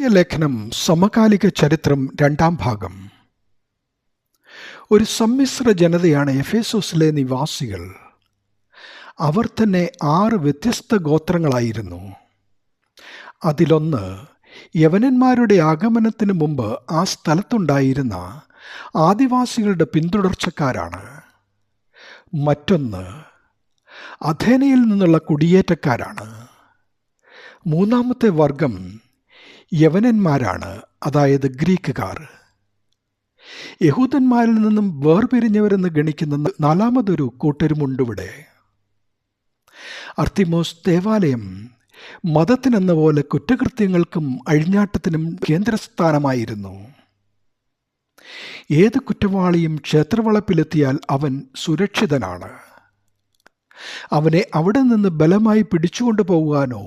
രഹസ്യലേഖനം സമകാലിക ചരിത്രം രണ്ടാം ഭാഗം. ഒരു സമ്മിശ്ര ജനതയാണ് എഫേസോസിലെ നിവാസികൾ. അവർ തന്നെ 6 വ്യത്യസ്ത ഗോത്രങ്ങളായിരുന്നു. അതിലൊന്ന് യവനന്മാരുടെ ആഗമനത്തിന് മുമ്പ് ആ സ്ഥലത്തുണ്ടായിരുന്ന ആദിവാസികളുടെ പിന്തുടർച്ചക്കാരാണ്. മറ്റൊന്ന് അഥേനയിൽ നിന്നുള്ള കുടിയേറ്റക്കാരാണ്. മൂന്നാമത്തെ വർഗം യവനന്മാരാണ്, അതായത് ഗ്രീക്കുകാർ. യഹൂദന്മാരിൽ നിന്നും വേർപിരിഞ്ഞവരെന്ന് ഗണിക്കുന്ന നാലാമതൊരു കൂട്ടരുമുണ്ടിവിടെ. അർത്തിമോസ് ദേവാലയം മതത്തിനെന്ന പോലെ കുറ്റകൃത്യങ്ങൾക്കും അഴിഞ്ഞാട്ടത്തിനും കേന്ദ്രസ്ഥാനമായിരുന്നു. ഏത് കുറ്റവാളിയും ക്ഷേത്രവളപ്പിലെത്തിയാൽ അവൻ സുരക്ഷിതനാണ്. അവനെ അവിടെ നിന്ന് ബലമായി പിടിച്ചുകൊണ്ടു പോകുവാനോ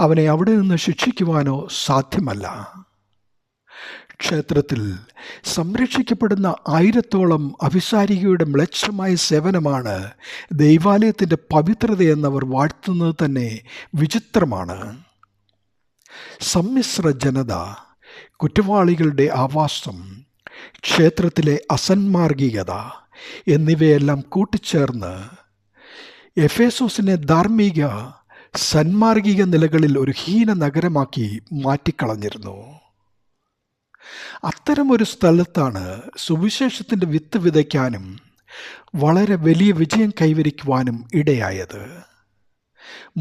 അവനെ അവിടെ നിന്ന് ശിക്ഷിക്കുവാനോ സാധ്യമല്ല. ക്ഷേത്രത്തിൽ സംരക്ഷിക്കപ്പെടുന്ന 1000-ഓളം അഭിസാരികയുടെ മ്ലേച്ഛമായ സേവനമാണ് ദൈവാലയത്തിൻ്റെ പവിത്രതയെന്നവർ വാഴ്ത്തുന്നത് തന്നെ വിചിത്രമാണ്. സമ്മിശ്ര ജനത, കുറ്റവാളികളുടെ ആവാസം, ക്ഷേത്രത്തിലെ അസന്മാർഗികത എന്നിവയെല്ലാം കൂട്ടിച്ചേർന്ന് എഫേസോസിനെ ധാർമ്മിക സന്മാർഗിക നിലകളിൽ ഒരു ഹീന നഗരമാക്കി മാറ്റിക്കളഞ്ഞിരുന്നു. അത്തരമൊരു സ്ഥലത്താണ് സുവിശേഷത്തിൻ്റെ വിത്ത് വിതയ്ക്കാനും വളരെ വലിയ വിജയം കൈവരിക്കുവാനും ഇടയായത്.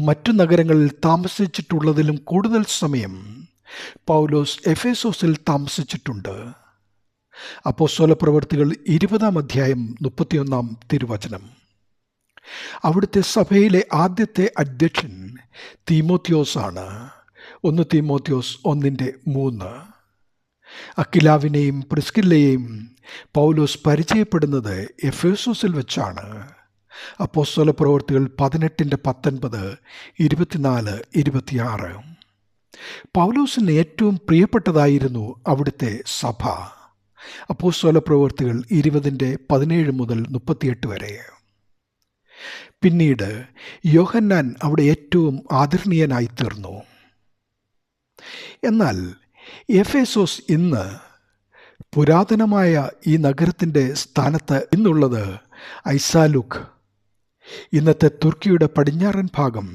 മറ്റു നഗരങ്ങളിൽ താമസിച്ചിട്ടുള്ളതിലും കൂടുതൽ സമയം പൗലോസ് എഫേസോസിൽ താമസിച്ചിട്ടുണ്ട്. അപ്പോസ്തലപ്രവൃത്തികൾ 20-ാം അധ്യായം 31-ാം തിരുവചനം. അവിടുത്തെ സഭയിലെ ആദ്യത്തെ അധ്യക്ഷൻ തീമോത്തിയോസാണ്. 1 തീമോത്തിയോസ് 1:3. അക്കിലാവിനെയും പ്രിസ്കില്ലയെയും പൗലോസ് പരിചയപ്പെടുന്നത് എഫേസോസിൽ വെച്ചാണ്. അപ്പോസ്തലപ്രവൃത്തികൾ 18:19, 24, 26. പൗലോസിന് ഏറ്റവും പ്രിയപ്പെട്ടതായിരുന്നു അവിടുത്തെ സഭ. അപ്പോസ്തലപ്രവൃത്തികൾ 20:17 മുതൽ 38 വരെ. പിന്നീട് യോഹന്നാൻ അവിടെ ഏറ്റവും ആദരണീയനായി തീർന്നു. എന്നാൽ എഫേസോസ് ഇന്ന് പുരാതനമായ ഈ നഗരത്തിൻ്റെ സ്ഥാനത്ത് ഇന്നുള്ളത് ഐസാലുക്ക്, ഇന്നത്തെ തുർക്കിയുടെ പടിഞ്ഞാറൻ ഭാഗം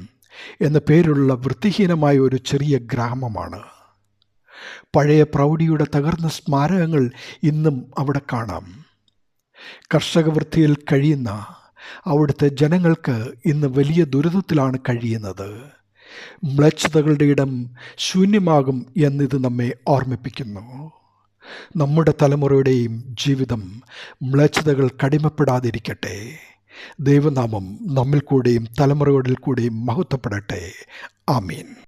എന്ന പേരുള്ള വൃത്തിഹീനമായ ഒരു ചെറിയ ഗ്രാമമാണ്. പഴയ പ്രൗഢിയുടെ തകർന്ന സ്മാരകങ്ങൾ ഇന്നും അവിടെ കാണാം. കർഷകവൃത്തിയിൽ കഴിയുന്ന അവിടുത്തെ ജനങ്ങൾക്ക് ഇന്ന് വലിയ ദുരിതത്തിലാണ് കഴിയുന്നത്. മ്ലേച്ഛതകളുടെ ഇടം ശൂന്യമാകും എന്നിത് നമ്മെ ഓർമ്മിപ്പിക്കുന്നു. നമ്മുടെ തലമുറയുടെയും ജീവിതം മ്ലേച്ഛതകൾ കടിമപ്പെടാതിരിക്കട്ടെ. ദൈവനാമം നമ്മിൽ കൂടെയും തലമുറകളിൽ കൂടെയും മഹത്വപ്പെടട്ടെ. ആമീൻ.